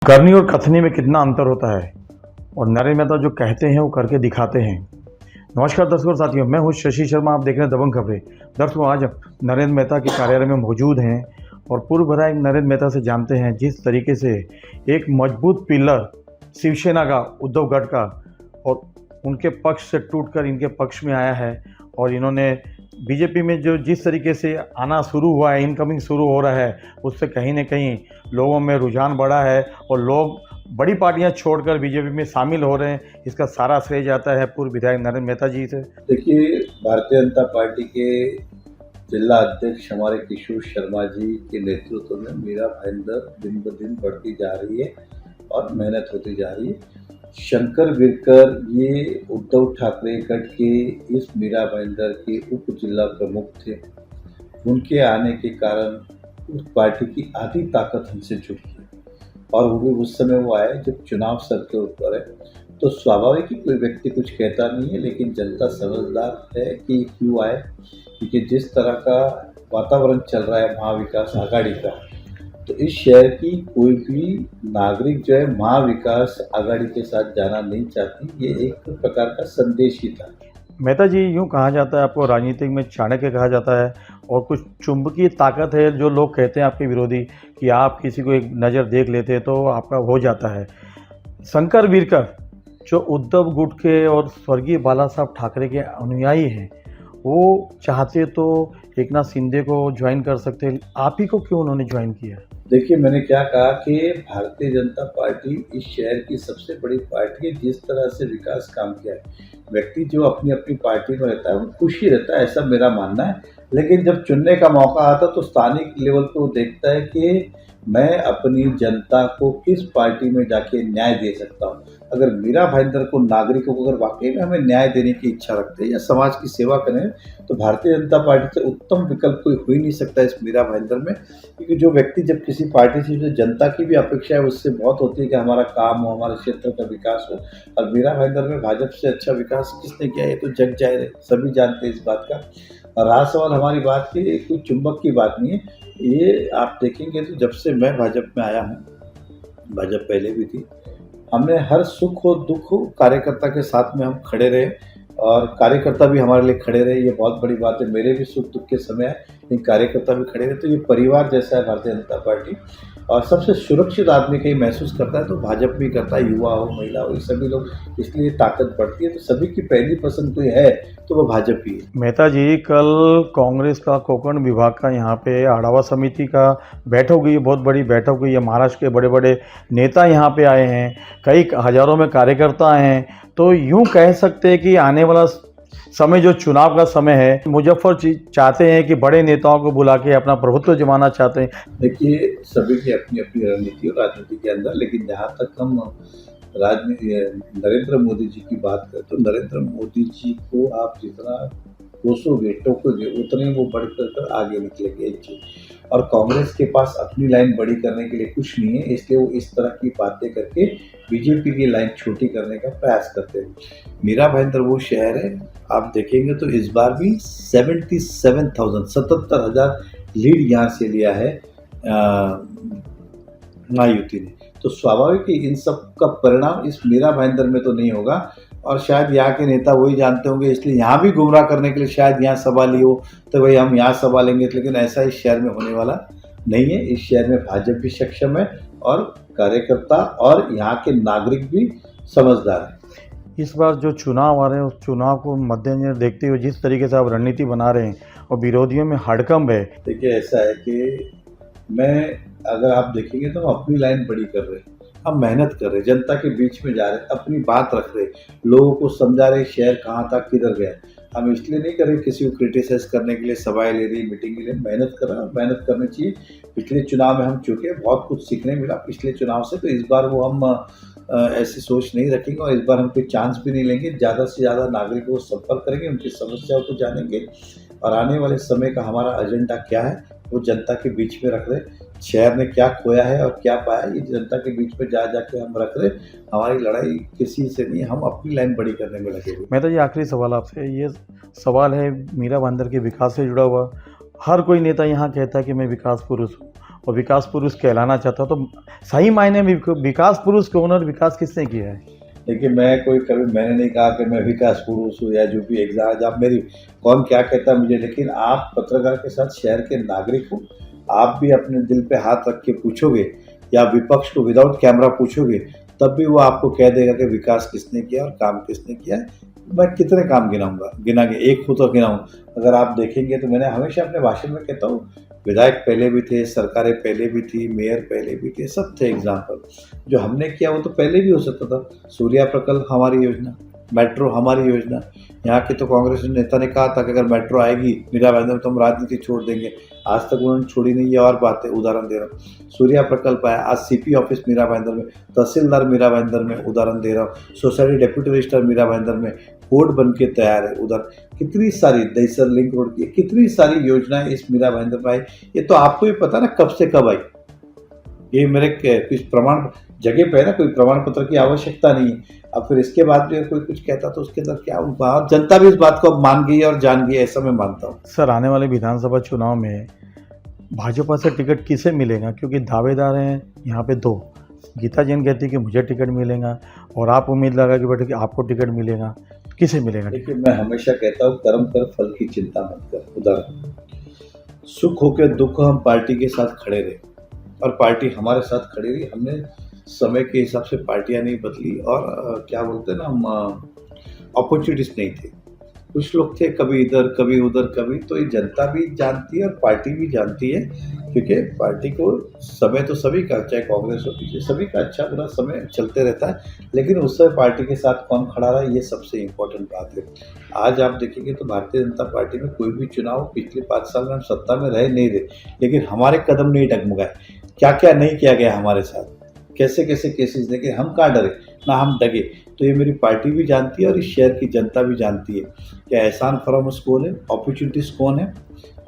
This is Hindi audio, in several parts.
करनी और कथनी में कितना अंतर होता है और नरेंद्र मेहता जो कहते हैं वो करके दिखाते हैं। नमस्कार दर्शकों साथियों, मैं हूं शशि शर्मा, आप देख रहे हैं दबंग खबरें। दर्शकों, आज नरेंद्र मेहता के कार्यालय में मौजूद हैं और पूर्व विधायक नरेंद्र मेहता से जानते हैं जिस तरीके से एक मजबूत पिलर शिवसेना का, उद्धव गढ़ का, और उनके पक्ष से टूटकर इनके पक्ष में आया है और इन्होंने बीजेपी में जो जिस तरीके से आना शुरू हुआ है, इनकमिंग शुरू हो रहा है, उससे कहीं ना कहीं लोगों में रुझान बढ़ा है और लोग बड़ी पार्टियां छोड़कर बीजेपी में शामिल हो रहे हैं। इसका सारा श्रेय जाता है पूर्व विधायक नरेंद्र मेहता जी से। देखिए, भारतीय जनता पार्टी के जिला अध्यक्ष हमारे किशोर शर्मा जी के नेतृत्व में मीरा भाईंदर दिन ब दिन बढ़ती जा रही है और मेहनत होती जा रही है। शंकर विरकर ये उद्धव ठाकरे गढ़ के इस मीरा भाईंदर के उप जिला प्रमुख थे। उनके आने के कारण उस पार्टी की आधी ताकत हमसे जुड़ी है और वो भी उस समय वो आए जब चुनाव सर के ऊपर है। तो स्वाभाविक ही कोई व्यक्ति कुछ कहता नहीं है, लेकिन जनता समझदार है कि क्यों आए, क्योंकि जिस तरह का वातावरण चल रहा है महाविकास आघाड़ी का, तो इस शहर की कोई भी नागरिक जो है महाविकास आघाड़ी के साथ जाना नहीं चाहती। ये एक प्रकार का संदेश ही था। मेहता जी, यूँ कहा जाता है आपको राजनीतिक में चाणक्य कहा जाता है और कुछ चुंबकीय ताकत है जो लोग कहते हैं आपके विरोधी कि आप किसी को एक नज़र देख लेते तो आपका हो जाता है। शंकर वीरकर जो उद्धव गुट के और स्वर्गीय बाला साहब ठाकरे के अनुयायी हैं, वो चाहते तो एकनाथ शिंदे को ज्वाइन कर सकते, आप ही को क्यों उन्होंने ज्वाइन किया? देखिए, मैंने क्या कहा कि भारतीय जनता पार्टी इस शहर की सबसे बड़ी पार्टी है। जिस तरह से विकास काम किया है, व्यक्ति जो अपनी अपनी पार्टी में रहता है वो खुश ही रहता है, ऐसा मेरा मानना है। लेकिन जब चुनने का मौका आता तो स्थानिक लेवल पे वो देखता है कि मैं अपनी जनता को किस पार्टी में जाके न्याय दे सकता हूँ। अगर मीरा भाईंदर को, नागरिकों को अगर वाकई में हमें न्याय देने की इच्छा रखते हैं या समाज की सेवा करें, तो भारतीय जनता पार्टी से उत्तम विकल्प कोई हो ही नहीं सकता इस मीरा भाईंदर में। क्योंकि जो व्यक्ति जब किसी पार्टी से, जो जनता की भी अपेक्षा है उससे बहुत होती है कि हमारा काम हो, हमारे क्षेत्र का विकास हो, और मीरा भाईंदर में भाजपा से अच्छा विकास किसने किया है तो जग जाहिर है, सभी जानते हैं इस बात का। और रहा सवाल हमारी बात की, कोई चुंबक की बात नहीं है। ये आप देखेंगे तो जब से मैं भाजपा में आया हूँ, भाजपा पहले भी थी, हमने हर सुख हो दुख हो कार्यकर्ता के साथ में हम खड़े रहे और कार्यकर्ता भी हमारे लिए खड़े रहे। ये बहुत बड़ी बात है। मेरे भी सुख दुख के समय है लेकिन कार्यकर्ता भी खड़े रहे। तो ये परिवार जैसा है भारतीय जनता पार्टी, और सबसे सुरक्षित आदमी कहीं महसूस करता है तो भाजपा भी करता है, युवा हो महिला हो, ये सभी लोग, इसलिए ताकत बढ़ती है। तो सभी की पहली पसंद कोई है तो वो भाजपा ही है। मेहता जी, कल कांग्रेस का कोंकण विभाग का यहाँ पे आढ़ावा समिति का बैठक हुई, बहुत बड़ी बैठक हुई है। महाराष्ट्र के बड़े बड़े नेता यहाँ पे आए हैं, कई हजारों में कार्यकर्ता आए हैं। तो यूँ कह सकते हैं कि आने वाला समय जो चुनाव का समय है, मुजफ्फर चाहते हैं कि बड़े नेताओं को बुला के अपना प्रभुत्व जमाना चाहते हैं। देखिए, सभी की अपनी अपनी रणनीति और राजनीति के अंदर, लेकिन जहाँ तक हम राजनीति नरेंद्र मोदी जी की बात करें तो नरेंद्र मोदी जी को आप जितना कोसोगे टोकोगे उतने वो बढ़कर आगे निकलेंगे एक चीज। और कांग्रेस के पास अपनी लाइन बड़ी करने के लिए कुछ नहीं है, इसलिए वो इस तरह की बातें करके बीजेपी की लाइन छोटी करने का प्रयास करते हैं। मीरा भाईंदर वो शहर है, आप देखेंगे तो इस बार भी 77,000 लीड यहाँ से लिया है महायुति ने। तो स्वाभाविक ही इन सब का परिणाम इस मीरा भाईंदर में तो नहीं होगा, और शायद यहाँ के नेता वही जानते होंगे, इसलिए यहाँ भी गुमराह करने के लिए शायद यहाँ सभा ली हो तो भाई हम यहाँ सभा लेंगे। लेकिन ऐसा इस शहर में होने वाला नहीं है। इस शहर में भाजपा भी सक्षम है और कार्यकर्ता और यहाँ के नागरिक भी समझदार है। इस बार जो चुनाव आ रहे हैं उस चुनाव को मद्देनजर देखते हुए जिस तरीके से आप रणनीति बना रहे हैं और विरोधियों में हड़कंप है। देखिए, ऐसा है कि अगर आप देखेंगे तो हम अपनी लाइन बड़ी कर रहे हैं, हम मेहनत कर रहे हैं, जनता के बीच में जा रहे हैं, अपनी बात रख रहे, लोगों को समझा रहे शहर कहाँ था, किधर गया। हम इसलिए नहीं कर रहे किसी को क्रिटिसाइज करने के लिए सभाएं ले रही, मीटिंग के लिए। मेहनत कर रहे हैं, मेहनत करनी चाहिए। पिछले चुनाव में हम चुके, बहुत कुछ सीखने मिला पिछले चुनाव से, तो इस बार वो हम ऐसी सोच नहीं रखेंगे और इस बार हम कोई चांस भी नहीं लेंगे। ज़्यादा से ज़्यादा नागरिकों को संपर्क करेंगे, उनकी समस्याओं को जानेंगे और आने वाले समय का हमारा एजेंडा क्या है वो जनता के बीच में रख रहे। शहर ने क्या खोया है और क्या पाया, ये जनता के बीच में जा जाके हम रख रहे। हमारी लड़ाई किसी से नहीं, हम अपनी लाइन बड़ी करने में लगे हुए। मेहता जी, आखिरी सवाल आपसे, ये सवाल है मीरा भाईंदर के विकास से जुड़ा हुआ। हर कोई नेता यहाँ कहता है कि मैं विकास पुरुष हूँ और विकास पुरुष कहलाना चाहता हूँ, तो सही मायने में विकास पुरुष कौन और विकास किसने किया है? देखिए, मैंने नहीं कहा कि मैं विकास पुरुष हूँ या जो भी एग्जाम आप मेरी कौन क्या कहता है मुझे, लेकिन आप पत्रकार के साथ शहर के नागरिक हो, आप भी अपने दिल पे हाथ रख के पूछोगे या विपक्ष को विदाउट कैमरा पूछोगे, तब भी वो आपको कह देगा कि विकास किसने किया और काम किसने किया है। मैं कितने काम गिनाऊंगा, एक को तो गिनाऊं। अगर आप देखेंगे तो मैंने हमेशा अपने भाषण में कहता हूँ, विधायक पहले भी थे, सरकारें पहले भी थी, मेयर पहले भी थे, सब थे एग्जाम्पल। जो हमने किया वो तो पहले भी हो सकता था। सूर्या प्रकल्प हमारी योजना, मेट्रो हमारी योजना। यहाँ के तो कांग्रेस नेता ने कहा था कि अगर मेट्रो आएगी मीरा भाईंदर में तो हम राजनीति छोड़ देंगे। आज तक उन्होंने छोड़ी नहीं, ये और बात है, उदाहरण दे रहा हूँ। सूर्या प्रकल्प आया, आज सीपी ऑफिस मीरा भाईंदर में, तहसीलदार मीरा भाईंदर में, उदाहरण दे रहा हूँ। Society deputy registrar Mira Bhayandar में, बोर्ड बन के तैयार है। उधर कितनी सारी दहीसर लिंक रोड की कितनी सारी योजनाएं इस मीरा भाईंदर में आई। ये तो आपको ही पता ना कब से कब आई। ये मेरे कुछ प्रमाण जगह पे है ना, कोई प्रमाण पत्र की आवश्यकता नहीं है। अब फिर इसके बाद भी कोई कुछ कहता तो उसके अंदर क्या उनका, जनता भी इस बात को अब मान गई है और जान गई है, ऐसा मैं मानता हूँ। सर, आने वाले विधानसभा चुनाव में भाजपा से टिकट किसे मिलेगा? क्योंकि दावेदार हैं यहाँ पे दो। गीता जैन कहती है कि मुझे टिकट मिलेगा और आप उम्मीद लगा कि बेटे कि आपको टिकट मिलेगा, किसे मिलेगा? देखिए, मैं हमेशा कहता हूँ, कर्म कर फल की चिंता मत कर। उदाहरण, सुख हो के दुख हम पार्टी के साथ खड़े रहे और पार्टी हमारे साथ खड़ी रही। हमने समय के हिसाब से पार्टियां नहीं बदली और क्या बोलते हैं ना, हम अपॉर्चुनिटीज नहीं थे। कुछ लोग थे कभी इधर कभी उधर कभी, तो ये जनता भी जानती है और पार्टी भी जानती है, क्योंकि पार्टी को समय तो सभी का, चाहे कांग्रेस हो पीछे, सभी का अच्छा बुरा समय चलते रहता है, लेकिन उस समय पार्टी के साथ कौन खड़ा रहा, ये सबसे इम्पोर्टेंट बात है। आज आप देखेंगे तो भारतीय जनता पार्टी में कोई भी चुनाव पिछले 5 साल में हम सत्ता में रहे नहीं रहे, लेकिन हमारे कदम नहीं डगमगाए। क्या क्या नहीं किया गया हमारे साथ, कैसे कैसे केसेस देखे, हम कहाँ डरे ना हम डगे। तो ये मेरी पार्टी भी जानती है और इस शहर की जनता भी जानती है कि एहसान फरामोश कौन है, अपॉर्चुनिटीज़ कौन है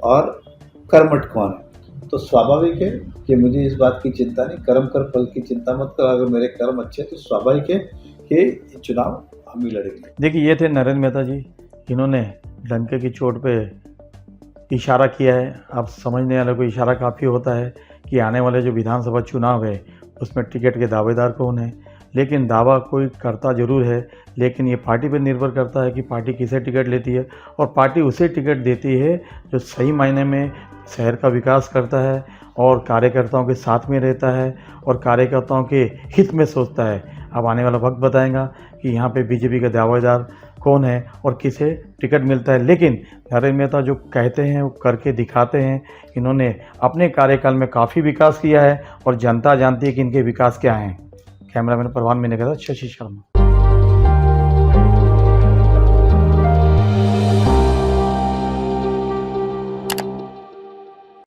और कर्मठ कौन है। तो स्वाभाविक है कि मुझे इस बात की चिंता नहीं, कर्म कर फल की चिंता मत कर। अगर मेरे कर्म अच्छे तो स्वाभाविक है कि चुनाव हम ही लड़ेंगे। देखिए, ये थे नरेंद्र मेहता जी, इन्होंने डंके की चोट पे इशारा किया है। आप समझने वाले को इशारा काफ़ी होता है कि आने वाले जो विधानसभा चुनाव है उसमें टिकट के दावेदार कौन है। लेकिन दावा कोई करता ज़रूर है, लेकिन ये पार्टी पर निर्भर करता है कि पार्टी किसे टिकट लेती है, और पार्टी उसे टिकट देती है जो सही मायने में शहर का विकास करता है और कार्यकर्ताओं के साथ में रहता है और कार्यकर्ताओं के हित में सोचता है। अब आने वाला वक्त बताएगा कि यहाँ पे बीजेपी का दावेदार कौन है और किसे टिकट मिलता है। लेकिन नरेंद्र मेहता जो कहते हैं वो करके दिखाते हैं। इन्होंने अपने कार्यकाल में काफ़ी विकास किया है और जनता जानती है कि इनके विकास क्या हैं। कैमरामैन परवान मीना के साथ शशि शर्मा।